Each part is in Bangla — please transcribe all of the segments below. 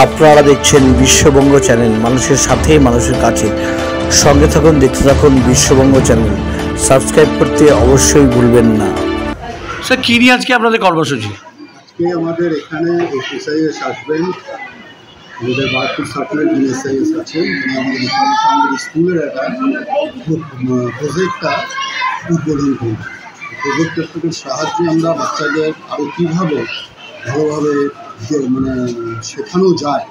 আপনারা দেখছেন বিশ্ববঙ্গ চ্যানেল, মানুষের সাথে মানুষের কাছে। সঙ্গে থাকুন, দেখতে থাকুন বিশ্ববঙ্গ চ্যানেল। সাবস্ক্রাইব করতে অবশ্যই ভুলবেন না। স্যার, কী নিয়ে আজকে আপনাদের কর্মসূচি? আজকে আমাদের এখানে এসআইএস আসবেন, আমাদের বারপুর সার্কুলের যিনি এসআইএস আছেন, আমাদের স্কুলের একটা প্রজেক্টটা উদ্বোধন করব। প্রজেক্টের সাহায্যে আমরা বাচ্চাদের আরও কীভাবে ভালোভাবে শেখানো যায়,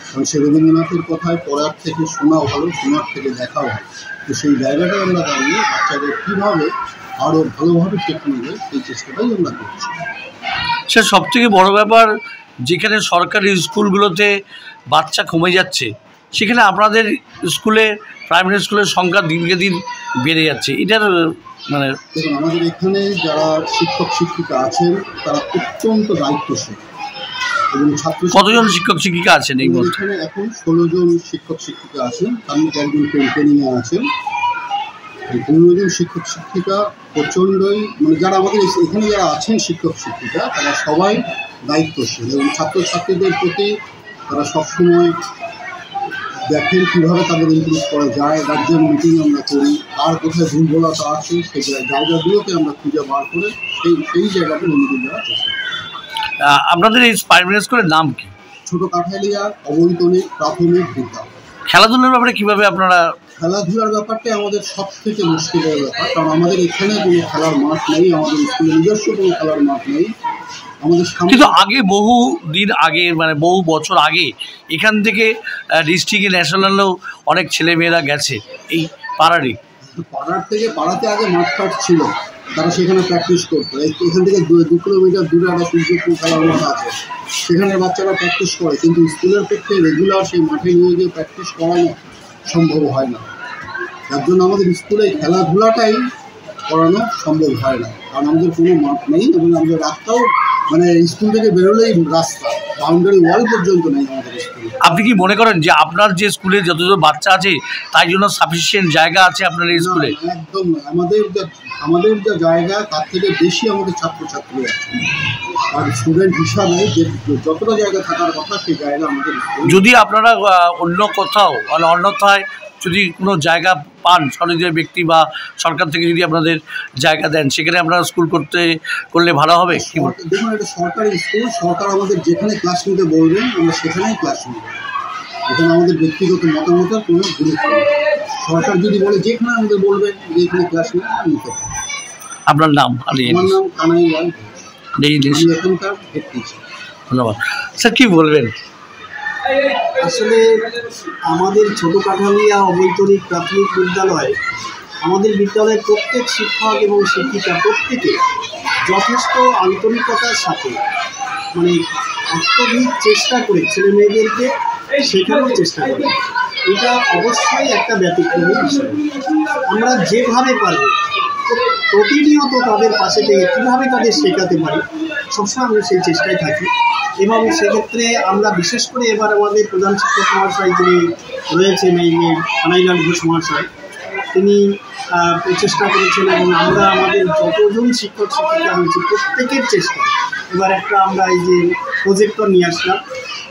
কারণ সে রবীন্দ্রনাথের কথায় পড়ার থেকে শোনাও ভালো, শোনার থেকে দেখাও ভালো। তো সেই জায়গাটায় আমরা দাঁড়িয়ে বাচ্চাদের কীভাবে আরও ভালোভাবে শেখানো যায় সেই চেষ্টাটাই আমরা করছি। সে সবথেকে বড় ব্যাপার, যেখানে সরকারি স্কুলগুলোতে বাচ্চা কমে যাচ্ছে, সেখানে আপনাদের স্কুলে, প্রাইমারি স্কুলের সংখ্যা দিনকে দিন বেড়ে যাচ্ছে। এটার মানে দেখুন, আমাদের এখানে যারা শিক্ষক শিক্ষিকা আছেন তারা অত্যন্ত দায়িত্বশীল এবং ছাত্র। কতজন শিক্ষক শিক্ষিকা আছেন এই মুহূর্তে? এখানে এখন 16 জন শিক্ষক শিক্ষিকা আছেন, তার মধ্যে একজন ট্রেনিংয়ে আছেন। এই 15 জন শিক্ষক শিক্ষিকা প্রচণ্ডই যারা আমাদের এখানে যারা আছেন শিক্ষক শিক্ষিকা, তারা সবাই দায়িত্বশীল এবং ছাত্রছাত্রীদের প্রতি তারা সবসময় দেখেন কীভাবে তাদের ইমপ্রুভ করা যায়। রাজ্যের মিটিং আমরা করি, আর কোথায় ভুলভোলাটা আছে সেই জায়গাগুলোকে আমরা খুঁজে বার করে সেই জায়গাটা উন্নতি দেওয়ার চেষ্টা করি। আপনাদের এই প্রাইমারি স্কুলের নাম কি? ছোট কাঠালিয়া অবৈতনিক প্রাথমিক বিদ্যালয়। খেলাধুলার ব্যাপারে কীভাবে আপনারা? খেলাধুলার ব্যাপারটা আমাদের সব থেকে মুশকিলের ব্যাপার, কারণ আমাদের এখানে কোনো খেলার মাঠ নেই, আমাদের স্কুলে নিজস্ব কোনো খেলার মাঠ নেই। আমাদের কিন্তু আগে বহু দিন আগে, বহু বছর আগে এখান থেকে ডিস্ট্রিক্টে ন্যাশনালেও অনেক ছেলেমেয়েরা গেছে এই পাড়ার থেকে। পাড়াতে আগে মাঠঘাট ছিল, তারা সেখানে প্র্যাকটিস করতো। এখান থেকে 2 কিলোমিটার দূরে একটা সূর্যপুর খেলার মাঠ আছে, সেখানে বাচ্চারা প্র্যাকটিস করে। কিন্তু স্কুলের পক্ষে রেগুলার সেই মাঠে নিয়ে গিয়ে প্র্যাকটিস করানো সম্ভব হয় না। তার জন্য আমাদের স্কুলে খেলাধুলাটাই করানো সম্ভব হয় না, কারণ আমাদের কোনো মাঠ নেই এবং আমাদের রাস্তাও স্কুল থেকে বেরোলেই রাস্তা, বাউন্ডারি ওয়াল পর্যন্ত নেই আমাদের স্কুলে। আপনি কি মনে করেন যে আপনার যে স্কুলে যতজন বাচ্চা আছে তাই জন্য সাফিসিয়েন্ট জায়গা আছে আপনার এই স্কুলে? একদম নয়, আমাদের যা জায়গা তার থেকে বেশি আমাদের ছাত্রছাত্রী আছে। আর স্টুডেন্ট হিসাবে যে যতটা জায়গা থাকার কথা সেই জায়গা আমাদের। যদি আপনারা অন্য কোথাও অন্যথায় যদি কোনো জায়গা পান, স্বনির্ভর ব্যক্তি বা সরকার থেকে যদি আপনাদের জায়গা দেন, সেখানে আপনারা স্কুল করলে ভালো হবে। দেখুন, এটা সরকারি স্কুল, সরকার আমাদের যেখানে ক্লাস নিতে বলবেন আমরা সেখানেই ক্লাস নেব। এখানে আমাদের ব্যক্তিগত মতামতের কোনো গুরুত্ব নেই। সরকার যদি বলে যেখানে আমাদের বলবেন যে এখানে ক্লাস নিতে হবে। আপনার নাম? আমার নাম কানাই লাল, এখানকার হেড টিচার। ধন্যবাদ। স্যার, কী বলবেন? আসলে আমাদের ছোট কাঠালিয়া অবৈতনিক প্রাথমিক বিদ্যালয়, আমাদের বিদ্যালয়ের প্রত্যেক শিক্ষক এবং শিক্ষিকা প্রত্যেকে যথেষ্ট আন্তরিকতার সাথে অত্যধিক চেষ্টা করে ছেলে মেয়েদেরকে শেখানোর চেষ্টা করে। এটা অবশ্যই একটা ব্যতিক্রমী বিষয়। আমরা যেভাবে পারব প্রতিনিয়ত তাদের পাশে থেকে কীভাবে তাদের শেখাতে পারি, সবসময় আমরা সেই চেষ্টায় থাকি। এবং সেক্ষেত্রে আমরা বিশেষ করে এবার আমাদের প্রধান শিক্ষক মহাশয় যিনি রয়েছেন, এই কানাইলাল ঘোষ মহাশয়, তিনি প্রচেষ্টা করেছেন এবং আমরা আমাদের যতজন শিক্ষক শিক্ষিকা রয়েছে প্রত্যেকের চেষ্টা এবার আমরা এই যে প্রজেক্টর নিয়ে আসলাম,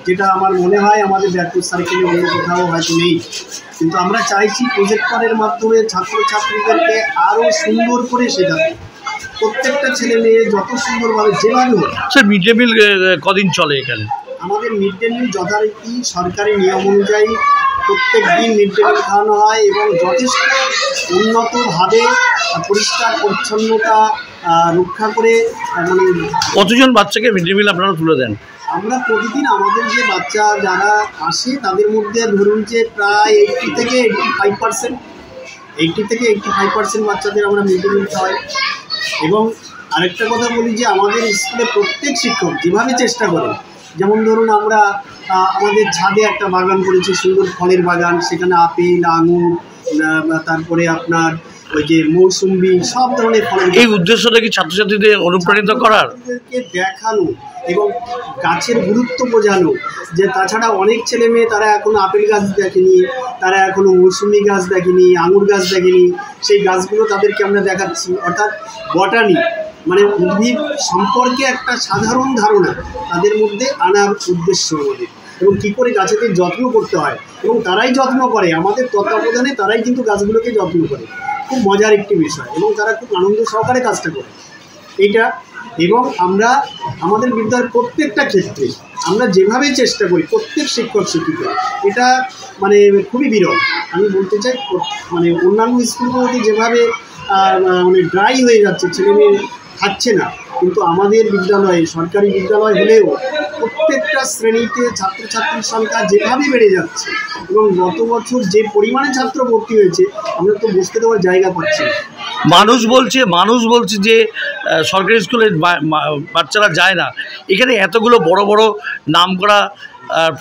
যেটা আমার মনে হয় আমাদের ব্যাকপুর সার্কেলে অন্য কোথাও হয়তো নেই। কিন্তু আমরা চাইছি প্রজেক্টরের মাধ্যমে ছাত্রছাত্রীদেরকে আরও সুন্দর করে শেখাতে, প্রত্যেকটা ছেলে মেয়ে যত সুন্দরভাবে যেভাবে হোক। স্যার, মিড ডে মিল কদিন চলে এখানে? আমাদের মিড ডে মিল যথারীতি সরকারি নিয়ম অনুযায়ী প্রত্যেক দিন মিড ডে মিল খাওয়ানো হয় এবং যথেষ্ট উন্নতভাবে পরিষ্কার পরিচ্ছন্নতা রক্ষা করে। কতজন বাচ্চাকে মিড ডে মিল আপনারা তুলে দেন? আমরা প্রতিদিন আমাদের যে বাচ্চা যারা আসে তাদের মধ্যে ধরুন যে প্রায় 80 থেকে 85% বাচ্চাদের আমরা মিড ডে মিল খাওয়াই। এবং আরেকটা কথা বলি যে আমাদের স্কুলে প্রত্যেক শিক্ষক যেভাবে চেষ্টা করেন, যেমন ধরুন আমরা আমাদের ছাদে একটা বাগান করেছি, সুন্দর ফলের বাগান, সেখানে আপেল, আঙুর, তারপরে আপনার ওই যে মৌসুম্বি, সব ধরনের ফলের। এই উদ্দেশ্যটা কি ছাত্রছাত্রীদের অনুপ্রাণিত করার, দেখানো এবং গাছের গুরুত্ব বোঝানো। যে তাছাড়া অনেক ছেলে মেয়ে তারা এখনও আপেল গাছ দেখেনি, তারা এখনও মৌসুমি গাছ দেখেনি, আঙুর গাছ দেখেনি, সেই গাছগুলো তাদেরকে আমরা দেখাচ্ছি। অর্থাৎ বটানি উদ্ভিদ সম্পর্কে একটা সাধারণ ধারণা তাদের মধ্যে আনার উদ্দেশ্য আমাদের। এবং কী করে গাছেদের যত্ন করতে হয়, এবং তারাই যত্ন করে, আমাদের তত্ত্বাবধানে তারাই কিন্তু গাছগুলোকে যত্ন করে। খুব মজার একটি বিষয়, এবং তারা খুব আনন্দ সহকারে কাজটা করে এইটা। এবং আমরা আমাদের বিদ্যালয়ের প্রত্যেকটা ক্ষেত্রে আমরা যেভাবে চেষ্টা করি, প্রত্যেক শিক্ষক শিক্ষিকা, এটা মানে খুবই বিরল। আমি বলতে চাই মানে অন্যান্য স্কুলগুলোতে যেভাবে মানে ড্রাই হয়ে যাচ্ছে, ছেলেমেয়ে থাকছে না, কিন্তু আমাদের বিদ্যালয়ে, সরকারি বিদ্যালয় হলেও প্রত্যেকটা শ্রেণীতে ছাত্রছাত্রীর সংখ্যা যেভাবে বেড়ে যাচ্ছে, এবং গত বছর যে পরিমাণে ছাত্র ভর্তি হয়েছে আমরা তো বুঝতে দেওয়ার জায়গা পাচ্ছি না। মানুষ বলছে যে সরকারি স্কুলে বাচ্চারা যায় না। এখানে এতগুলো বড় বড় নামকরা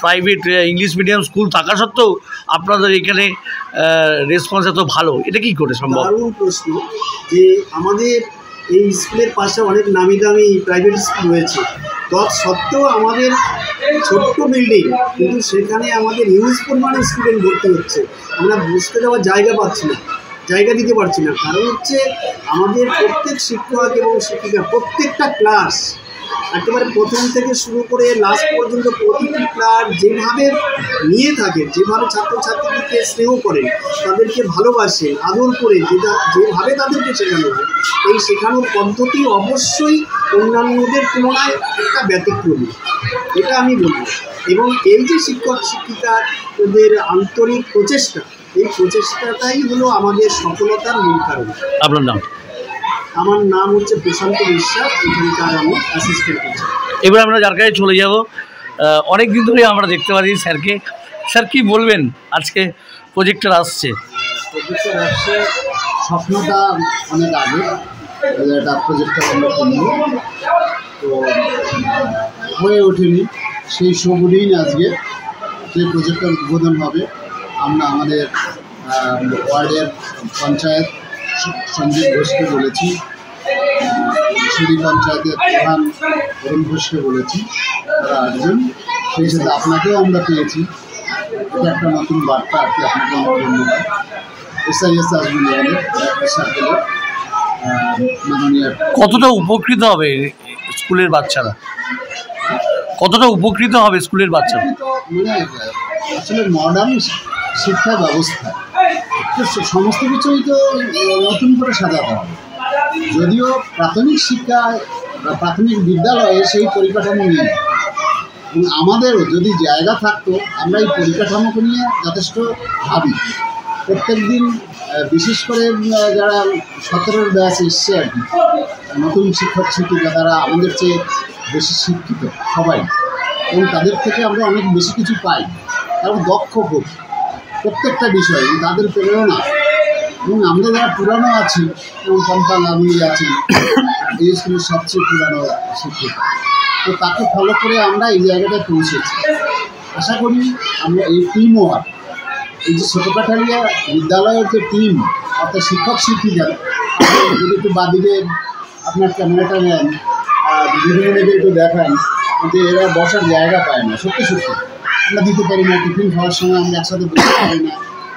প্রাইভেট ইংলিশ মিডিয়াম স্কুল থাকা সত্ত্বেও আপনাদের এখানে রেসপন্স এত ভালো, এটা কি করে সম্ভব? দারুণ প্রশ্ন। যে আমাদের এই স্কুলের পাশে অনেক নামি দামি প্রাইভেট স্কুল রয়েছে, তৎসত্ত্বেও আমাদের ছোট্ট বিল্ডিং, কিন্তু সেখানে আমাদের হিউজ পরিমাণে স্টুডেন্ট ভর্তি হচ্ছে। আমরা বুঝতে দেওয়ার জায়গা দিতে পারছি না। কারণ হচ্ছে আমাদের প্রত্যেক শিক্ষক এবং শিক্ষিকা প্রত্যেকটা ক্লাস একেবারে প্রথম থেকে শুরু করে লাস্ট পর্যন্ত প্রতিটি ক্লাস যেভাবে নিয়ে থাকে, যেভাবে ছাত্রছাত্রীদেরকে স্নেহ করেন, তাদেরকে ভালোবাসেন, আদর করে যেভাবে তাদেরকে শেখানো হয়, এই শেখানোর পদ্ধতি অবশ্যই অন্যান্যদের তুলনায় একটা ব্যতিক্রমী, এটা আমি বলব। এবং এই যে শিক্ষক শিক্ষিকাদের আন্তরিক প্রচেষ্টা, এই প্রচেষ্টাটাই হলো আমাদের সফলতার মূল কারণ। আপনার নাম? আমার নাম হচ্ছে প্রশান্ত বিশ্বাস, এখানকার আমি অ্যাসিস্ট্যান্ট টিচার। এবার আমরা যার কাছে চলে যাব, অনেক দিন ধরে আমরা দেখতে পারি স্যারকে। স্যার কী বলবেন, আজকে প্রজেক্টর আসছে? প্রজেক্টর আসছে, স্বপ্নটা অনেক আগে একটা প্রজেক্টর আমরা কিনব, তো হয়ে ওঠেনি। সেই শুভ দিন আজকে সেই প্রজেক্টর উদ্বোধন হবে। আমরা আমাদের ওয়ার্ডের পঞ্চায়েত সঞ্জীব ঘোষকে বলেছি, সিঁড়ি পঞ্চায়েতের প্রধান অরুণ ঘোষকে বলেছি, তারা আসবেন। সেই সাথে আপনাকেও আমরা পেয়েছি, এটা একটা নতুন বার্তা আর কি। আপনাকে অনেক ধন্যবাদ। SIS আসবেন আমাদের সার্কেলের মাননীয়। কতটা উপকৃত হবে স্কুলের বাচ্চারা? কতটা উপকৃত হবে স্কুলের বাচ্চারা? মানে আসলে মডার্ন শিক্ষা ব্যবস্থা সমস্ত কিছুই তো নতুন করে সাজাতে হবে। যদিও প্রাথমিক শিক্ষায় বা প্রাথমিক বিদ্যালয়ে সেই পরিকাঠামো নেই, এবং আমাদেরও যদি জায়গা থাকতো আমরা এই পরিকাঠামোকে নিয়ে যথেষ্ট ভাবি। প্রত্যেক দিন বিশেষ করে যারা 17 ব্যাচ এসছে আর কি, নতুন শিক্ষক শিক্ষিকা, তারা আমাদের চেয়ে বেশি শিক্ষিত সবাই, এবং তাদের থেকে আমরা অনেক বেশি কিছু পাই। তারা দক্ষ হোক প্রত্যেকটা বিষয়ে, তাদের প্রেরণা। এবং আমরা যারা পুরানো আছি, যেমন পম্পা লাভলি আছেন, এই স্কুলের সবচেয়ে পুরানো শিক্ষিকা, তো তাকে ফলো করে আমরা এই জায়গাটায় পৌঁছেছি। আশা করি আমরা এই টিম ওয়ার্ক, এই যে ছোটোকাঠালিয়া বিদ্যালয়ের যে টিম, অর্থাৎ শিক্ষক শিক্ষিকা, যদি একটু বাদিকে আপনার ক্যামেরাটা নেন, দিদিমণিদের একটু দেখান যে এরা বসার জায়গা পায় না। সত্যি আমরা দিতে পারি না, টিফিন খাওয়ার সময় আমরা একসাথে বসতে পারি না।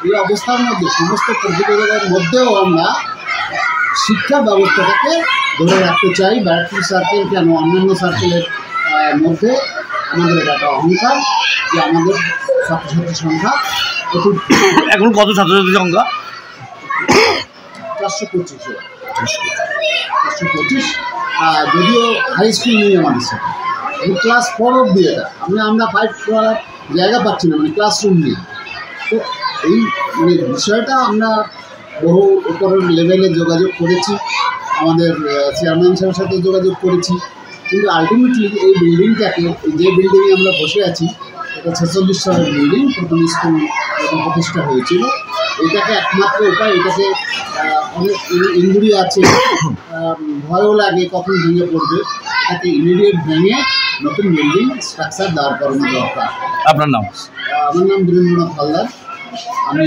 এই অবস্থার মধ্যে সমস্ত প্রতিযোগিতার মধ্যেও আমরা শিক্ষা ব্যবস্থাটাকে ধরে রাখতে চাই। ব্যারাকপুর সার্কেল কেন, অন্যান্য সার্কেলের মধ্যে আমাদের এটা একটা অহংকার যে আমাদের ছাত্রছাত্রীর সংখ্যা এখন কত ছাত্রছাত্রীর সংখ্যা? 425। যদিও হাই স্কুল নেই আমাদের সাথে, ক্লাস 4 অবধি এটা আমরা 5 করার জায়গা পাচ্ছি না, মানে ক্লাসরুম নেই। তো এই মানে বিষয়টা আমরা বহু উপরের লেভেলে যোগাযোগ করেছি, আমাদের চেয়ারম্যান সাহেবের সাথে যোগাযোগ করেছি, কিন্তু আলটিমেটলি এই বিল্ডিংটাকে, যে বিল্ডিংয়ে আমরা বসে আছি, এটা 46 সালের বিল্ডিং, প্রথম স্কুল যখন প্রতিষ্ঠা হয়েছিল। এটাকে একমাত্র উপায়, এটাকে অনেক ইঞ্জুরি আছে, ভয়ও লাগে কখন ভেঙে পড়বে, এটাকে ইমিডিয়েট ভেঙে নতুন বিল্ডিং স্ট্রাকচার দাঁড় করানো দরকার। আপনার নাম? আমার নাম বীরেন্দ্রনাথ হালদার। আমি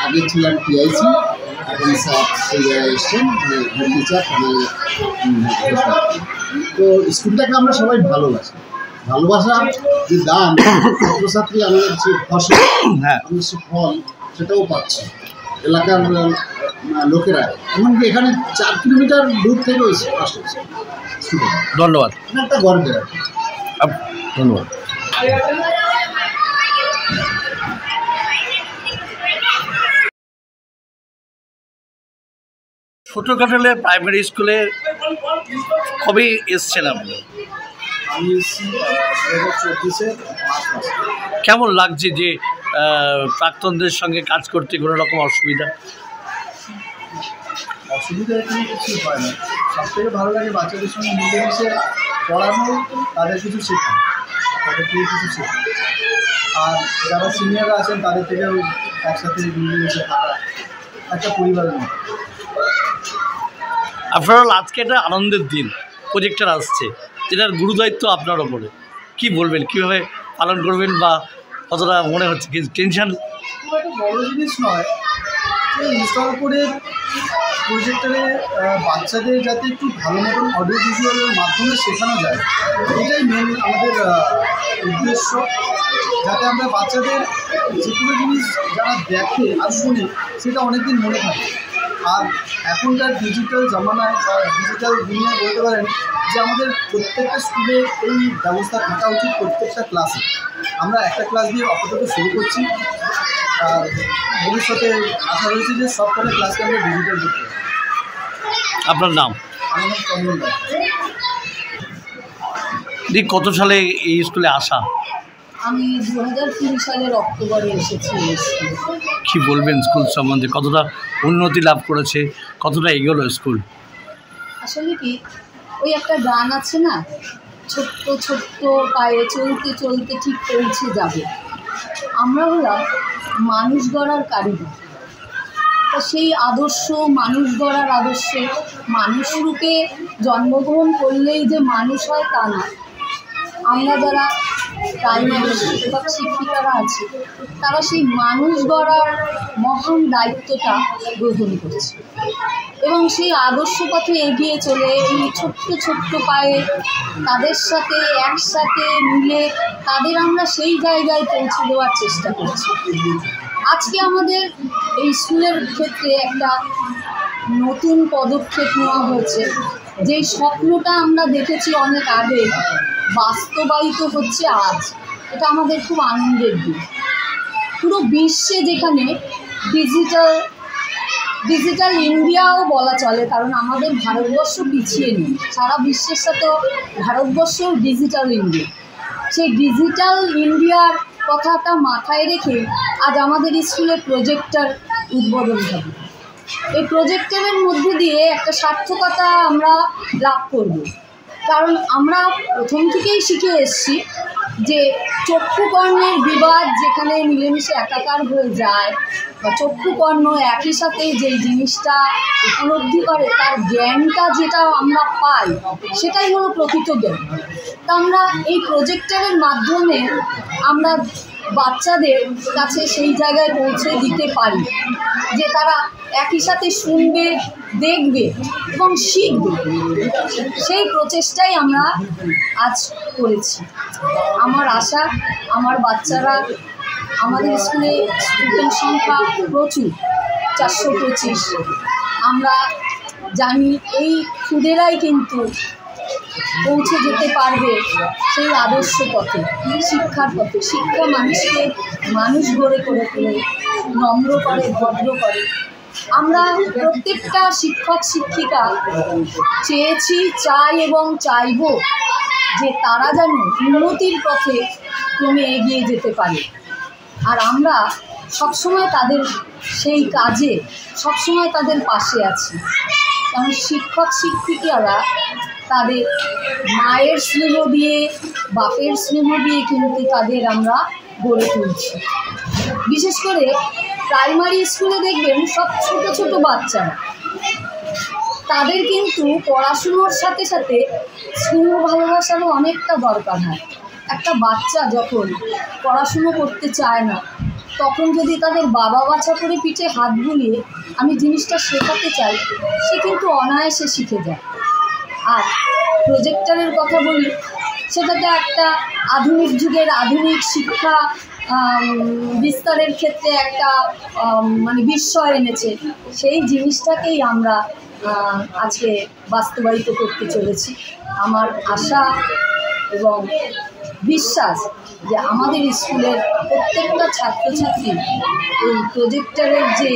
আগে ছিলাম TIC, এখন স্যার সেই জায়গায় এসছেন, হেড টিচার। তো স্কুলটাকে আমরা সবাই ভালোবাসা যে দাম, ছাত্রছাত্রী আমাদের যে ফসল, আমরা সে ফল সেটাও পাচ্ছি এলাকার লোকেরা। এমনকি এখানে 4 কিলোমিটার দূর থেকে আসে স্টুডেন্ট। ধন্যবাদ। একটা গর্বের। ধন্যবাদ। ছোটোখাটোলে প্রাইমারি স্কুলে কবে এসছেন আপনি? আমি এসেছি 2024-এ মার্চ মাসে। কেমন লাগছে যে প্রাক্তনদের সঙ্গে কাজ করতে কোনো রকম অসুবিধা? অসুবিধা এখানে কিছু হয় না, সবথেকে ভালো লাগে বাচ্চাদের সঙ্গে মিলেমিশে পড়ানো, তাদের কিছু শেখানো, তাদের থেকে কিছু শেখানো, আর যারা সিনিয়ররা আছেন তাদের থেকেও একসাথে মিলেমিশে থাকা, একটা পরিবারের মতো। আপনার আজকে একটা আনন্দের দিন, প্রজেক্টর আসছে, যেটার গুরুদায়িত্ব আপনার ওপরে, কি বলবেন, কীভাবে পালন করবেন বা কতটা মনে হচ্ছে টেনশন? খুব একটা বড় জিনিস নয়, ইনস্টল করে প্রজেক্টরে বাচ্চাদের যাতে একটু ভালো মতন অডিও ভিজুয়ালের মাধ্যমে শেখানো যায়, এটাই মেন আমাদের উদ্দেশ্য, যাতে আমরা বাচ্চাদের যে কোনো জিনিস যারা দেখে আর শুনে সেটা অনেকদিন মনে থাকে। আর এখনকার ডিজিটাল জামানায় বা ডিজিটাল দুনিয়ায় বলতে পারেন যে আমাদের প্রত্যেকটা স্কুলে এই ব্যবস্থা থাকা উচিত, প্রত্যেকটা ক্লাসে। আমরা একটা ক্লাস দিয়ে আপাতত শুরু করছি, আর ভবিষ্যতে আশা রয়েছে যে সব কটা ক্লাসকে আমরা ডিজিটাল করতে পারি। আপনার নাম? আমার নাম চন্দন রায়। কত সালে এই স্কুলে আসা? আমি 2020 সালের অক্টোবরে এসেছি এই স্কুলে। কী বলবেন স্কুল সম্বন্ধে, কতটা উন্নতি লাভ করেছে, কতটা এগোলো স্কুল? আসলে কি, ওই একটা গান আছে না, ছোট্ট ছোট্ট পায়ে চলতে চলতে ঠিক পৌঁছে যাবে। আমরা হলাম মানুষ গড়ার কারিগর। তা সেই আদর্শ, মানুষ গড়ার আদর্শে মানুষ রূপে জন্মগ্রহণ করলেই যে মানুষ হয় তা না। আমরা যারা প্রাইমারি শিক্ষক শিক্ষিকারা আছে, তারা সেই মানুষ গড়ার মহান দায়িত্বটা গ্রহণ করছে এবং সেই আদর্শ পথে এগিয়ে চলে এই ছোট্ট ছোট্ট পায়ে তাদের সাথে একসাথে মিলে তাদের আমরা সেই জায়গায় পৌঁছে দেওয়ার চেষ্টা করছি। আজকে আমাদের এই স্কুলের ক্ষেত্রে একটা নতুন পদক্ষেপ নেওয়া হয়েছে। যেই স্বপ্নটা আমরা দেখেছি অনেক আগে, বাস্তবায়িত হচ্ছে আজ। এটা আমাদের খুব আনন্দের দিন। পুরো বিশ্বে যেখানে ডিজিটাল ইন্ডিয়াও বলা চলে, কারণ আমাদের ভারতবর্ষ পিছিয়ে নেই, সারা বিশ্বের সাথেও ভারতবর্ষও ডিজিটাল ইন্ডিয়া। সেই ডিজিটাল ইন্ডিয়ার কথাটা মাথায় রেখে আজ আমাদের স্কুলে প্রজেক্টর উদ্বোধন হবে। এই প্রজেক্টরের মধ্যে দিয়ে একটা সার্থকতা আমরা লাভ করব, কারণ আমরা প্রথম থেকেই শিখে এসেছি যে চক্ষুকর্ণের বিবাদ যেখানে মিলেমিশে একাকার হয়ে যায়, বা চক্ষুকর্ণ একই সাথে যেই জিনিসটা উপলব্ধি করে তার জ্ঞানটা যেটা আমরা পাই, সেটাই হলো প্রকৃত জ্ঞান। তা আমরা এই প্রজেক্টরের মাধ্যমে আমরা বাচ্চাদের কাছে সেই জায়গায় পৌঁছে দিতে পারি যে তারা একই সাথে শুনবে, দেখবে এবং শিখবে। সেই প্রচেষ্টাই আমরা আজ করেছি। আমার আশা, আমার বাচ্চারা, আমাদের স্কুলে স্টুডেন্ট সংখ্যা প্রচুর, 425। আমরা জানি এই খুদেরাই কিন্তু পৌঁছে যেতে পারবে সেই আদর্শ পথে, শিক্ষার পথে। শিক্ষা মানুষকে মানুষ গড়ে তোলে, নম্র করে, ভদ্র করে। আমরা প্রত্যেকটা শিক্ষক শিক্ষিকা চেয়েছি, চাই এবং চাইব যে তারা যেন উন্নতির পথে ক্রমে এগিয়ে যেতে পারে। আর আমরা সবসময় তাদের সেই কাজে সবসময় তাদের পাশে আছি, কারণ শিক্ষক শিক্ষিকারা তাদের মায়ের স্নেহ দিয়ে, বাপের স্নেহ দিয়ে কিন্তু তাদের আমরা গড়ে তুলছি। বিশেষ করে প্রাইমারি স্কুলে দেখবেন সব ছোট ছোট বাচ্চারা, তাদের কিন্তু পড়াশুনোর সাথে সাথে স্নেহ ভালোবাসারও অনেকটা দরকার হয়। একটা বাচ্চা যখন পড়াশুনো করতে চায় না, তখন যদি তাদের বাবা বাছা করে পিঠে হাত বুলিয়ে আমি জিনিসটা শেখাতে চাই, সে কিন্তু অনায়াসে শিখে যায়। আর প্রজেক্টরের কথা বলি, সেটাতে একটা আধুনিক যুগের আধুনিক শিক্ষা বিস্তারের ক্ষেত্রে একটা বিস্ময় এনেছে। সেই জিনিসটাকেই আমরা আজকে বাস্তবায়িত করতে চলেছি। আমার আশা এবং বিশ্বাস যে আমাদের স্কুলের প্রত্যেকটা ছাত্রছাত্রী এই প্রজেক্টরের যে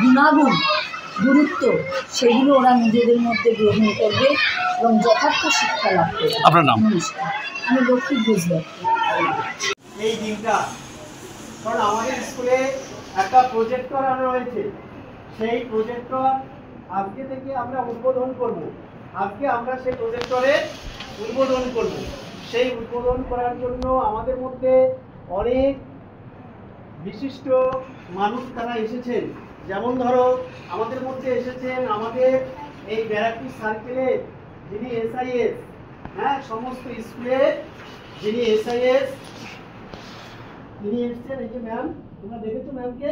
গুণাগুণ গুরুত্ব সেগুলো ওরা নিজেদের মধ্যে গ্রহণ করবে এবং যথার্থ শিক্ষা লাভ করবে। আপনার নাম? নমস্কার, আমি লক্ষ্মী ঘোষ। এই দিনটা, কারণ আমাদের স্কুলে একটা প্রজেক্টর আনা হয়েছে, সেই প্রজেক্টর আজকে থেকে আমরা উদ্বোধন করব। আজকে আমরা সেই প্রজেক্টরে উদ্বোধন করব। সেই উদ্বোধন করার জন্য আমাদের মধ্যে অনেক বিশিষ্ট মানুষ তারা এসেছেন। যেমন ধরো আমাদের মধ্যে এসেছেন আমাদের এই ব্যারাকপুর সার্কেলের যিনি SIS, হ্যাঁ, সমস্ত স্কুলে যিনি SIS তিনি এসেছেন। এই যে ম্যাম, তোমরা দেখেছো ম্যামকে?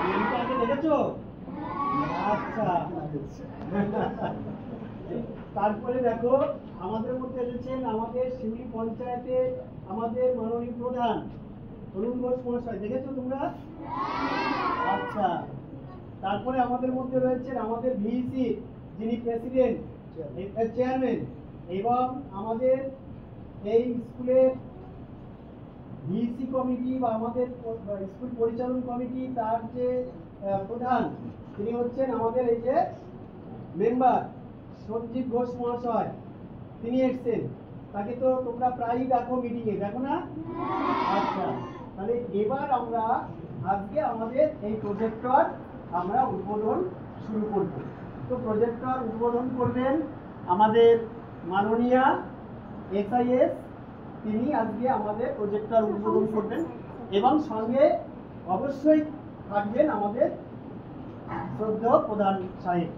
ম্যামকে দেখেছো? আচ্ছা। তারপরে দেখো আমাদের মধ্যে এসেছেন আমাদের শিউলি পঞ্চায়েতের আমাদের মাননীয় প্রধান তরুণ ঘোষ মহাশয়, দেখেছো তোমরা? আচ্ছা। তারপরে আমাদের মধ্যে রয়েছেন আমাদের VEC যিনি প্রেসিডেন্ট চেয়ারম্যান এবং আমাদের এই স্কুলের VEC কমিটি বা আমাদের স্কুল পরিচালন কমিটি তার যে প্রধান তিনি হচ্ছেন আমাদের এই যে মেম্বার সঞ্জীব ঘোষ মহাশয়, তিনি এসছেন। তাকে তো তোমরা প্রায়ই দেখো মিটিংয়ে, দেখো না? আচ্ছা, তাহলে এবার আমরা আজকে আমাদের এই প্রজেক্টর আমরা উদ্বোধন শুরু করব। তো প্রজেক্টর উদ্বোধন করবেন আমাদের মাননীয়া SIS, তিনি আজকে আমাদের প্রজেক্টর উদ্বোধন করবেন এবং সঙ্গে অবশ্যই থাকবেন আমাদের শ্রদ্ধেয় প্রধান সাহেব।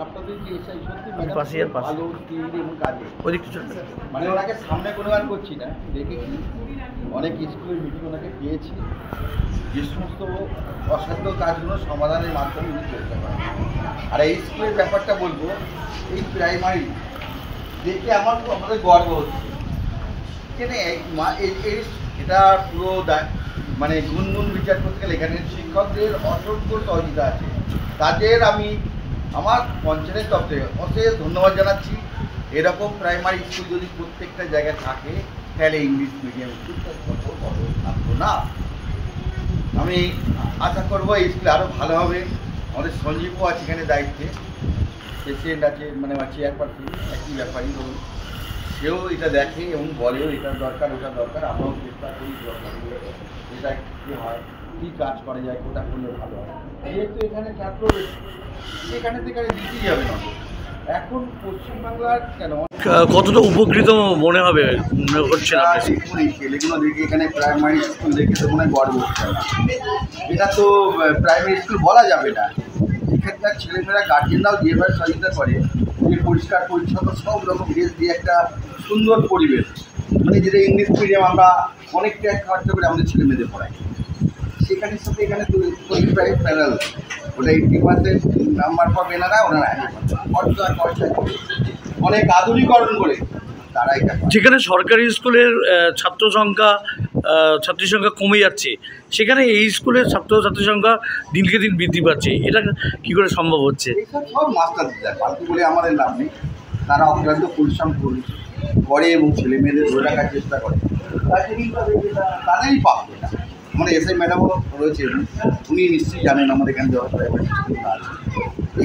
আপনাদের যে এসআই সত্যি পাশে আর পাশে। ভালো স্কিল এবং কাজে ওদিক কিছু মানে ওনাকে সামনে কোনো আর করছি না, দেখেছি অনেক স্কুলের মিটিং ওনাকে পেয়েছি, যে সমস্ত অসাধ্য কাজগুলো সমাধানের মাধ্যমে উনি করতে পারেন। আর এই স্কুলের ব্যাপারটা বলবো, এই প্রাইমারি দেখে আমাদের গর্ব হচ্ছে। কেন এটা পুরো মানে গুনগুন বিচার করতে গেলে এখানে শিক্ষকদের অসংখ্য সহযোগিতা আছে, তাদের আমি আমার পঞ্চায়েত দপ্তরে অশেষ ধন্যবাদ জানাচ্ছি। এরকম প্রাইমারি স্কুল যদি প্রত্যেকটা জায়গায় থাকে তাহলে ইংলিশ মিডিয়াম স্কুলটা থাকতো না। আমি আশা করবো এই স্কুলে আরও ভালো হবে। আমাদের সঞ্জীবও আছে এখানে দায়িত্বে, প্রেসিডেন্ট আছে, মানে আমার চেয়ারপারসন, একই ব্যাপারই ধরুন, সেও এটা দেখে এবং বলেও এটা দরকার ওটা দরকার। আমরাও চেষ্টা করি দরকার এটা কী হয়, কী কাজ করা যায়, কোটা করলে ভালো হয়। যেহেতু এখানে ছাত্র এখানে থেকে দিতেই যাবে না। এখন পশ্চিমবাংলার কেন কতটা উপকৃত মনে হবে হচ্ছে না ছেলেগুলো দেখে এখানে প্রাইমারি স্কুল দেখে তো মনে হয় গর্ব হচ্ছে না। এটা তো প্রাইমারি স্কুল বলা যাবে না। এখানকার ছেলেমেয়েরা গার্জেনরাও যেভাবে সহযোগিতা করে, যে পরিষ্কার পরিচ্ছন্ন সব রকম ড্রেস দিয়ে একটা সুন্দর পরিবেশ, মানে যেটা ইংলিশ মিডিয়াম আমরা অনেক ট্যাক্স খরচা করে আমাদের ছেলেমেয়েদের পড়াই, সেখানের সাথে এখানে 25 প্যানেল, ওটা 80% নাম্বার পাবে এনারা, ওনারা খরচা অনেক আধুনিকরণ করে তারা এটা। যেখানে সরকারি স্কুলের ছাত্রী সংখ্যা কমে যাচ্ছে, সেখানে এই স্কুলের ছাত্রছাত্রীর সংখ্যা দিনকে দিন বৃদ্ধি পাচ্ছে, এটা কী করে সম্ভব হচ্ছে? এইসব সব মাস্টারদের ফালতু বলে আমাদের লাভ নেই। তারা অক্লান্ত পরিশ্রম করে এবং ছেলে মেয়েদের ধরে রাখার চেষ্টা করে, তাদেরই পাবে না। আমাদের SI ম্যাডামও রয়েছে, উনি নিশ্চয়ই জানেন আমাদের এখানে যত প্রাইমারি স্কুল আছে।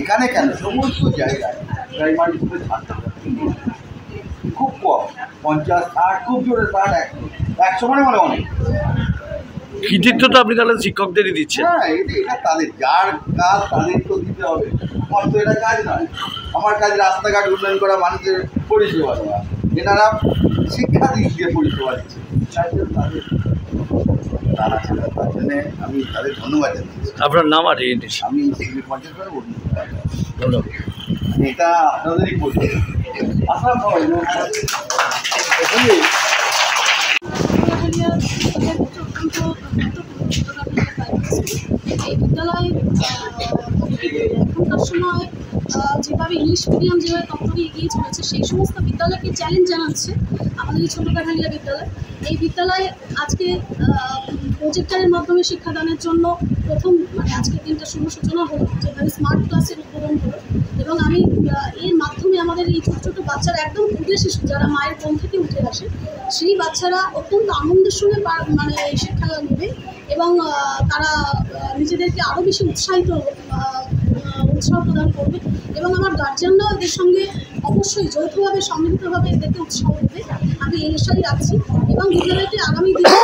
এখানে কেন সমস্ত জায়গায় প্রাইমারি স্কুলের ছাত্রছাত্রী খুব কম, 50-60, খুব জোরে 60-100 মানে অনেক। কৃতিত্ব তো আপনি তাহলে শিক্ষকদেরই দিচ্ছেন। হ্যাঁ, এটা তাদের, যার কাজ তাদের তো দিতে হবে। আমার তো এটা কাজ নয়, আমার কাজ রাস্তাঘাট উন্নয়ন করা, মানুষের পরিষেবা দেওয়া। এনারা শিক্ষা দিক দিয়ে পরিষেবা দিচ্ছে, তারা ছিল, তার জন্যে আমি তাদের ধন্যবাদ জানাচ্ছি। আপনার নাম আর আমি শিল্পী পঞ্চায়েত ধন্যবাদ। এটা আপনাদেরই করতে আসলাম সবাই। এই বিদ্যালয় এখনকার সময় যেভাবে ইংলিশ মিডিয়াম যেভাবে তত্ত্বটি এগিয়ে চলেছে, সেই সমস্ত বিদ্যালয়কে চ্যালেঞ্জ জানাচ্ছে আমাদের এই ছোটো কাঠালিয়া বিদ্যালয়। এই বিদ্যালয়ে আজকে প্রজেক্টরের মাধ্যমে শিক্ষাদানের জন্য প্রথম মানে আজকের দিনটা শুভ সূচনা হলো, যেখানে স্মার্ট ক্লাসের উদ্বোধন হলো। এবং আমি এর মাধ্যমে আমাদের এই ছোটো ছোটো বাচ্চারা, একদম ক্ষুদ্র শিশু যারা মায়ের কোল থেকে উঠে আসে, সেই বাচ্চারা অত্যন্ত আনন্দের সঙ্গে মানে এই শিক্ষা নেবে এবং তারা নিজেদেরকে আরও বেশি উৎসাহ প্রদান করবে। এবং আমার গার্জিয়ানরাও এদের সঙ্গে অবশ্যই যৌথভাবে সম্মিলিতভাবে এদেরকে উৎসাহ দেবে, আমি এই আশাই রাখছি। এবং বিদ্যালয়টি আগামী দিনে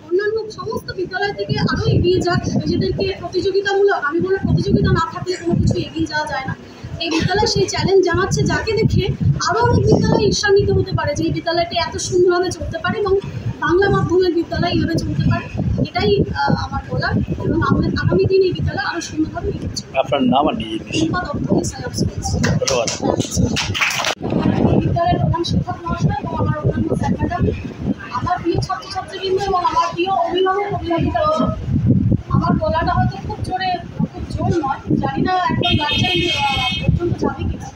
অন্যান্য সমস্ত বিদ্যালয় থেকে আরও এগিয়ে যাক, নিজেদেরকে প্রতিযোগিতামূলক, আমি বলে প্রতিযোগিতা না থাকলে কোনো কিছু এগিয়ে যাওয়া যায় না। এই বিদ্যালয় সেই চ্যালেঞ্জ জানাচ্ছে, যাকে দেখে আরও অনেক বিদ্যালয় ঈর্ষান্বিত হতে পারে যে এই বিদ্যালয়টি এত সুন্দরভাবে চলতে পারে এবং বাংলা মাধ্যমের বিদ্যালয় এইভাবে চলতে পারে। এটাই আমার বলার। এবং আমাদের আগামী দিন এই বিদ্যালয় আরও সুন্দরভাবে এগিয়ে চলবে। আপনার নাম আর নিজের ধন্যবাদ। এই বিদ্যালয়ের প্রধান শিক্ষক মহাশয় এবং আমার অন্যান্য স্যার ম্যাডাম, আমার প্রিয় ছাত্রছাত্রীবৃন্দ এবং আমার প্রিয় অভিভাবক অভিভাবিকা, আমার গলাটা হয়তো খুব জোর নয়, জানি না একজন গার্জিয়ান পর্যন্ত যাবে কিনা।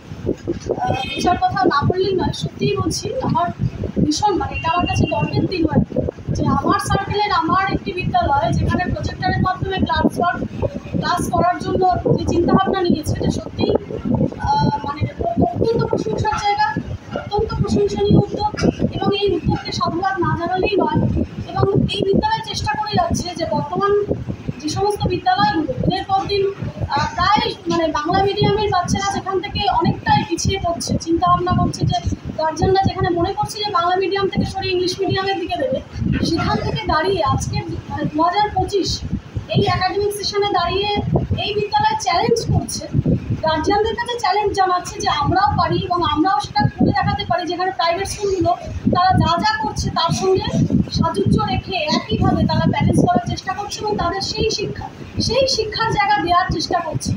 বিচার কথা না বললেই নয়, সত্যিই বলছি, আমার ভীষণ মানে এটা আমার কাছে গর্বের দিন হয় যে আমার সার্কেলের আমার একটি বিদ্যালয় যেখানে প্রজেক্টরের মাধ্যমে ক্লাস করার জন্য যে চিন্তাভাবনা নিয়েছে, এটা সত্যিই মানে অত্যন্ত প্রশংসার জায়গা, অত্যন্ত প্রশংসনীয় উদ্যোগ। এবং এই উদ্যোগকে সাধুবাদ না জানালেই নয়। এবং এই বিদ্যালয় চেষ্টা করে যাচ্ছে যে বর্তমান যে সমস্ত বিদ্যালয়গুলো দিনের পর দিন প্রায় মানে বাংলা মিডিয়ামের বাচ্চারা যেখান থেকে অনেকটাই পিছিয়ে পড়ছে, চিন্তাভাবনা করছে যে গার্জিয়ানরা যেখানে মনে করছে যে বাংলা মিডিয়াম থেকে সরিয়ে ইংলিশ মিডিয়ামের দিকে দেবে, সেখান থেকে দাঁড়িয়ে আজকে মানে 2025 এই একাডেমিক সেশনে দাঁড়িয়ে এই বিদ্যালয় চ্যালেঞ্জ করছে, গার্জিয়ানদের কাছে চ্যালেঞ্জ জানাচ্ছে যে আমরাও পারি এবং আমরাও সেটা করে দেখাতে পারি। যেখানে প্রাইভেট স্কুলগুলো তারা যা করছে তার সঙ্গে সাযুজ্য রেখে একইভাবে তারা ব্যালেন্স করার চেষ্টা করছে এবং তাদের সেই শিক্ষার জায়গা দেওয়ার চেষ্টা করছে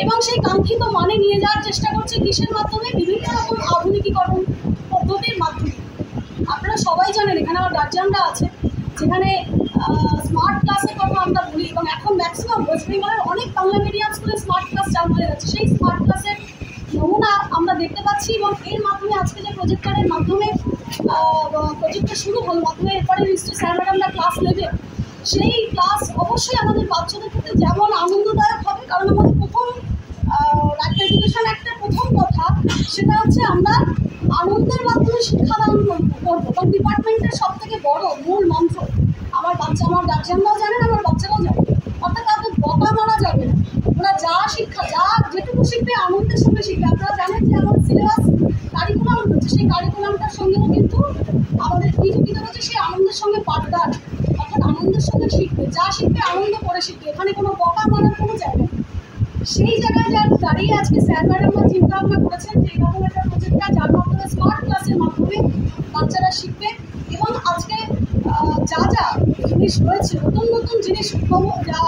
এবং সেই কাঙ্ক্ষিত মানে নিয়ে যাওয়ার চেষ্টা করছে। কিসের মাধ্যমে? বিভিন্ন রকম আধুনিকীকরণ পদ্ধতির মাধ্যমে। আপনারা সবাই জানেন, এখানে আমার গার্জিয়ানরা আছে, যেখানে স্মার্ট ক্লাসের কথা আমরা বলি এবং এখন ম্যাক্সিমাম ওয়েস্ট বেঙ্গলের অনেক বাংলা মিডিয়াম স্কুলে স্মার্ট ক্লাস চালু হয়ে যাচ্ছে। সেই স্মার্ট ক্লাসের নমুনা আমরা দেখতে পাচ্ছি এবং এর মাধ্যমে আজকে যে প্রজেক্টরের মাধ্যমে প্রজেক্টর শুরু হল, মাধ্যমে এরপরে নিশ্চয়ই স্যার ম্যাডামরা ক্লাস নেবে। সেই ক্লাস অবশ্যই আমাদের বাচ্চাদের ক্ষেত্রে যেমন আনন্দদায়ক হবে, কারণ আমাদের প্রথম রাইট এডুকেশন একটা প্রথম কথা সেটা হচ্ছে আমরা আনন্দের মাধ্যমে শিক্ষাদান করবো। কারণ ডিপার্টমেন্টের সব থেকে বড় মূল মন্ত্র আমার গার্জিয়ানরাও জানেন, আমার বাচ্চারাও জানেন, অর্থাৎ তাদের বকা মারা যাবে না। ওরা যা শিক্ষা যেটুকু শিখবে আনন্দের সঙ্গে শিখবে। আপনারা জানেন যে আমাদের সিলেবাস কারিকুলাম রয়েছে, সেই কারিকুলামটার সঙ্গেও কিন্তু আমাদের কী যুক্ত রয়েছে, সেই আনন্দের সঙ্গে পাঠদান, অর্থাৎ আনন্দের সঙ্গে শিখবে, যা শিখবে আনন্দ করে শিখবে। এখানে কোনো বকা মারার কোনো জায়গা নেই। সেই জায়গায় দাঁড়িয়ে আজকে স্যার ম্যাডামরা চিন্তা ভাবনা করেছেন যে এরকম একটা প্রজেক্টটা যার মাধ্যমে স্মার্ট ক্লাসের মাধ্যমে বাচ্চারা শিখবে এবং আজকে যা জিনিস রয়েছে, নতুন জিনিস যা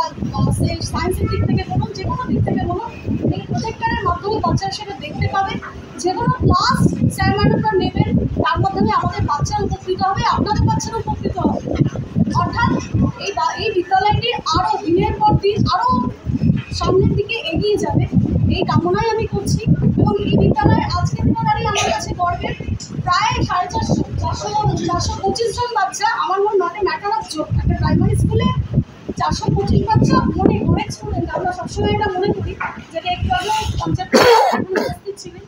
সায়েন্সের দিক থেকে বলুন, যে কোনো দিক থেকে বলুন, এই প্রজেক্টরের মাধ্যমে বাচ্চারা সেটা দেখতে পাবে। যে কোনো ক্লাস স্যার ম্যাডামরা নেবেন, তার মাধ্যমে আমাদের বাচ্চারা উপকৃত হবে, আপনাদের বাচ্চারা উপকৃত হবে। অর্থাৎ এই বিদ্যালয়টি আরও দিনের পর দিন আরও সামনের দিকে এগিয়ে যাবে, এই কামনাই আমি করছি। এবং এই বিদ্যালয়ে আজকের দিনে দাঁড়িয়ে আমার কাছে গর্বের প্রায় 425 জন বাচ্চা। আমার মনে নটে ম্যাটার অফ জোক, একটা প্রাইমারি স্কুলে 425 বাচ্চা অনেক স্টুডেন্ট। আমরা সবসময় এটা মনে করি, যেটা একটু আগে কনসেপ্ট উপস্থিত ছিলেন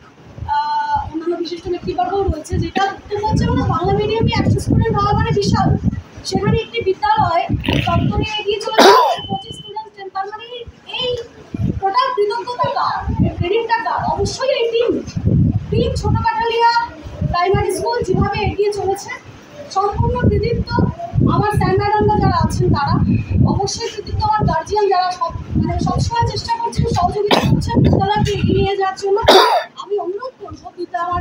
অন্যান্য বিশিষ্ট ব্যক্তিবর্গও রয়েছে, যেটা হচ্ছে মানে বাংলা মিডিয়ামে 100 স্টুডেন্ট হওয়া মানে বিশাল। সেখানে একটি বিদ্যালয় দপ্তরে এগিয়ে চলে 25 স্টুডেন্ট, তার মানে এই টোটাল কৃতজ্ঞতা কার, ক্রেডিটটা কার? অবশ্যই এই টিম ছোটো কাঠালিয়া প্রাইমারি স্কুল যেভাবে এগিয়ে চলেছে, সম্পূর্ণ কৃতিত্ব আমার স্যার ম্যাডামরা যারা আছেন তারা, অবশ্যই কৃতিত্ব আমার গার্জিয়ান যারা সবসময় চেষ্টা করছেন, সহযোগিতা করছেন বিদ্যালয়কে এগিয়ে নিয়ে যাওয়ার জন্য। আমি অনুরোধ করবো আমার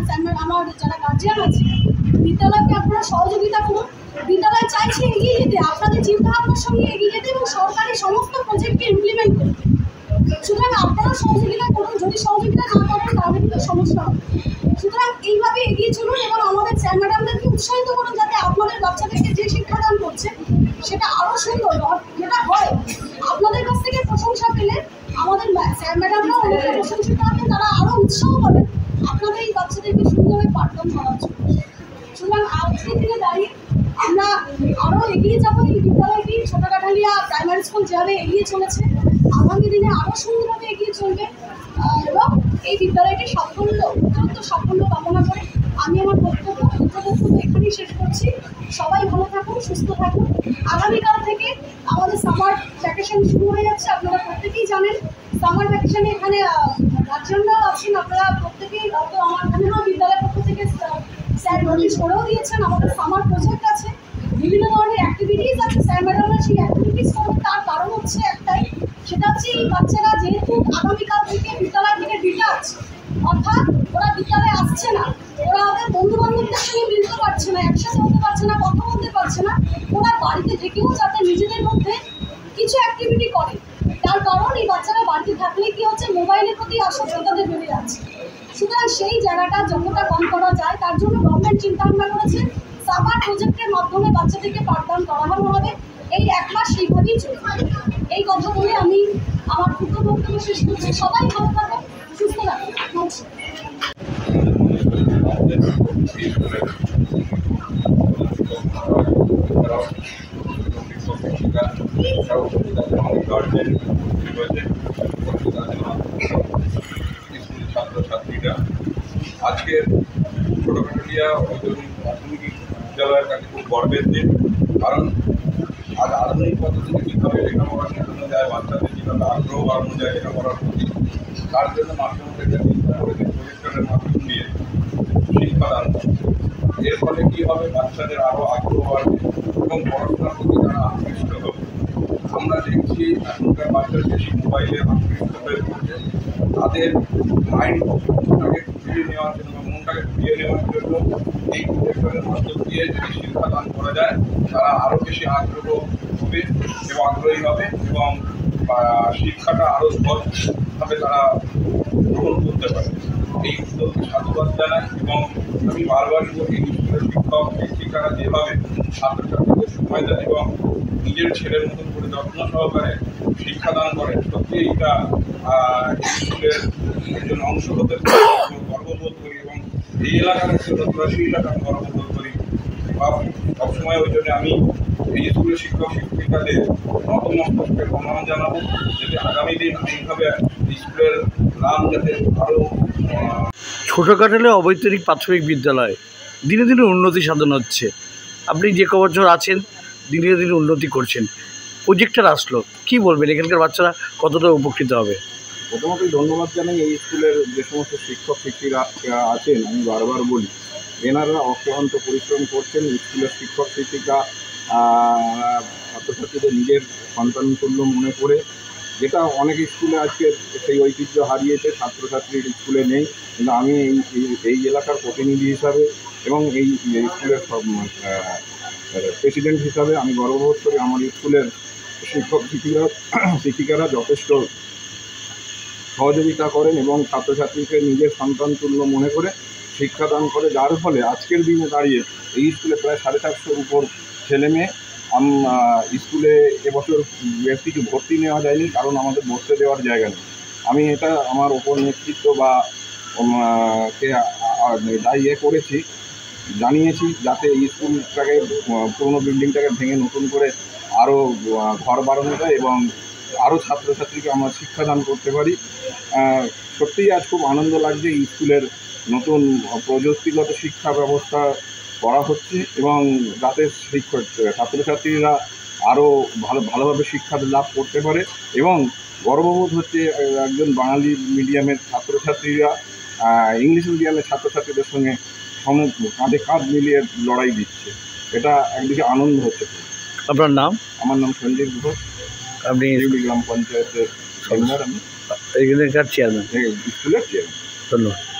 যারা গার্জিয়ান আছে, বিদ্যালয়কে আপনারা সহযোগিতা করুন। বিদ্যালয় চাইছে এগিয়ে যেতে, আপনাদের চিন্তাভাবনার সঙ্গে এগিয়ে যেতে এবং সরকারি সমস্ত প্রজেক্টকে ইমপ্লিমেন্ট করতে। সুতরাং আপনারা সহযোগিতা করুন, যদি সহযোগিতা না করেন তাহলে কিন্তু সমস্যা হবে। সুতরাং এইভাবে এগিয়ে চলুন এবং আমাদের স্যার ম্যাডামদেরকে উৎসাহিত করুন, যাতে আপনাদের বাচ্চাদেরকে যে শিক্ষাদান করছে সেটা আরও সুন্দর যেটা হয়। আপনাদের কাছ থেকে প্রশংসা পেলে আমাদের স্যার ম্যাডামরাও অনেকটা প্রশংসিত হবেন, তারা আরও উৎসাহ পাবেন আপনাদের এই বাচ্চাদেরকে সুন্দরভাবে পাঠদান করার জন্য। সুতরাং আজকের দিনে দাঁড়িয়ে আমরা আরও এগিয়ে যাবো। এই বিদ্যালয়টি ছোটকাঠালিয়া প্রাইমারি স্কুল যেভাবে এগিয়ে চলেছে আগামী দিনে আরও সুন্দরভাবে এগিয়ে চলবে এবং এই বিদ্যালয়টির সাফল্য অত্যন্ত সাফল্য কামনা করে আমি আমার বক্তব্য এখানেই শেষ করছি। সবাই ভালো থাকুন, সুস্থ থাকুন। আগামীকাল থেকে আমাদের সামার ভ্যাকেশন শুরু হয়ে যাচ্ছে, আপনারা প্রত্যেকেই জানেন। সামার ভ্যাকেশনে এখানে গার্জিয়ানরাও আছেন, আপনারা প্রত্যেকেই হয়তো আমার মনে হয় বিদ্যালয়ের পক্ষ থেকে স্যার নোটিশ করেও দিয়েছেন। আমাদের সামার প্রজেক্ট আছে, বিভিন্ন ধরনের অ্যাক্টিভিটিস আছে, স্যার ম্যাডামরা সেই অ্যাক্টিভিটিস করবে। তার কারণ হচ্ছে একটাই, সেটা হচ্ছে এই বাচ্চারা যেহেতু আগামীকাল থেকে বিদ্যালয় থেকে ডিটাচ, অর্থাৎ ওরা বিদ্যালয়ে আসছে না, ওরা ওদের বন্ধু বান্ধবদের সঙ্গে মিলতে পারছে না, একসাথে হতে পারছে না, কথা বলতে পারছে না, ওরা বাড়িতে থেকেও যাতে নিজেদের মধ্যে কিছু অ্যাক্টিভিটি করে। তার কারণ এই বাচ্চারা বাড়িতে থাকলে কি হচ্ছে, মোবাইলের প্রতি আসক্তি তাদের বেড়ে যাচ্ছে। সুতরাং সেই জায়গাটা যতটা কম করা যায় তার জন্য গভর্নমেন্ট চিন্তা ভাবনা করেছে সামার প্রজেক্টের মাধ্যমে বাচ্চাদেরকে পাঠদান করানো হবে। এই 1 মাস সেইভাবেই চলবে। এই কথা বলে আমি আমার ক্ষুদ্র বক্তব্য শেষ করছি। সবাই ভালো থাকুন, সুস্থ থাকুন। নমস্কার। ছাত্রছাত্রীরা আজকের ছোটকাঠালিয়া প্রাথমিক বিদ্যালয়ের কাছে খুব গর্বের দিন। কারণ আজ আধুনিক পদ্ধতিতে কীভাবে লেখাপড়া শেখানো যায়, বাচ্চাদের কীভাবে আগ্রহ বাড়ানো যায় লেখাপড়ার প্রতি, তার জন্য মাধ্যমিক চিন্তা করেছে প্রজেক্টরের মাধ্যম দিয়ে শিক্ষাদান। এর ফলে কী হবে, বাচ্চাদের আরও আগ্রহ বাড়বে এবং পড়াশোনার প্রতি তারা আকৃষ্ট হবে। আমরা দেখছি এখনকার বাচ্চারা বেশি মোবাইলে আকৃষ্ট হয়ে পড়ছে। তাদের মাইন্ডটাকে ঘুরিয়ে নেওয়ার জন্য, মনটাকে ঘুরিয়ে নেওয়ার জন্য এই প্রজেক্টরের মাধ্যম দিয়ে যদি শিক্ষাদান করা যায়, তারা আরও বেশি আগ্রহ হবে এবং আগ্রহী হবে এবং শিক্ষাটা আরও সহজভাবে তারা গ্রহণ করতে পারে। এই উদ্যোগকে সাধুবাদ জানাই এবং আমি বারবারই বলি, স্কুলের শিক্ষক শিক্ষিকারা যেভাবে ছাত্রছাত্রীদের সময় দেয় এবং নিজের ছেলের মতন করে যত্ন সহকারে শিক্ষাদান করেন, সত্যি এইটা স্কুলের একজন অংশ হতে গর্ববোধ করি এবং এই এলাকার একজন রত্রাশীলাকে আমি গর্ববোধ করি। সবসময় ওই জন্য আমি এই স্কুলের শিক্ষক শিক্ষিকাদের নতমস্তকে প্রণাম জানাবো, যাতে আগামী দিন এইভাবে স্কুলের নাম যাতে আরও। ছোটকাঠালিয়া অবৈতনিক প্রাথমিক বিদ্যালয় দিনে দিনে উন্নতি সাধন হচ্ছে। আপনি যে ক বছর আছেন দিনে দিনে উন্নতি করছেন, প্রজেক্টর আসলো, কি বলবেন এখানকার বাচ্চারা কতটা উপকৃত হবে? প্রথমতই ধন্যবাদ জানাই এই স্কুলের যে সমস্ত শিক্ষক শিক্ষিকা আছেন। আমি বারবার বলি, এনারা অক্লান্ত পরিশ্রম করছেন। স্কুলের শিক্ষক শিক্ষিকা ছাত্রছাত্রীদের নিজের সন্তান তুল্য মনে করে, যেটা অনেক স্কুলে আজকে সেই ঐতিহ্য হারিয়েছে, ছাত্রছাত্রীর স্কুলে নেই। কিন্তু আমি এই এলাকার প্রতিনিধি হিসাবে এবং এই স্কুলের প্রেসিডেন্ট হিসাবে আমি গর্ববোধ করি। আমার স্কুলের শিক্ষক শিক্ষিকারা যথেষ্ট সহযোগিতা করেন এবং ছাত্রছাত্রীকে নিজের সন্তান তুল্য মনে করে শিক্ষাদান করে, যার ফলে আজকের দিনে দাঁড়িয়ে এই স্কুলে প্রায় 450-এর উপর ছেলে মেয়ে। স্কুলে এবছর বেশ কিছু ভর্তি নেওয়া যায়নি, কারণ আমাদের বসতে দেওয়ার জায়গা নেই। আমি এটা আমার ওপর নেতৃত্ব বা কে দায়ী করেছি, জানিয়েছি, যাতে এই স্কুলটাকে পুরনো বিল্ডিংটাকে ভেঙে নতুন করে আরও ঘর বাড়ানো যায় এবং আরও ছাত্রছাত্রীকে আমরা শিক্ষাদান করতে পারি। সত্যিই আজ খুব আনন্দ লাগছে, এই স্কুলের নতুন প্রযুক্তিগত শিক্ষা ব্যবস্থা করা হচ্ছে এবং যাতে ছাত্রছাত্রীরা আরও ভালোভাবে শিক্ষা লাভ করতে পারে। এবং গর্ববোধ হচ্ছে একজন বাঙালি মিডিয়ামের ছাত্রছাত্রীরা ইংলিশ মিডিয়ামের ছাত্রছাত্রীদের সঙ্গে কাঁধে কাঁধ মিলিয়ে লড়াই দিচ্ছে। এটা একদিকে আনন্দ হচ্ছে। আপনার নাম? আমার নাম সঞ্জীব ঘোষ। আপনি গ্রাম পঞ্চায়েতের মেম্বার, আমি এখানকার চেয়ারম্যান, স্কুলের চেয়ারম্যান। ধন্যবাদ।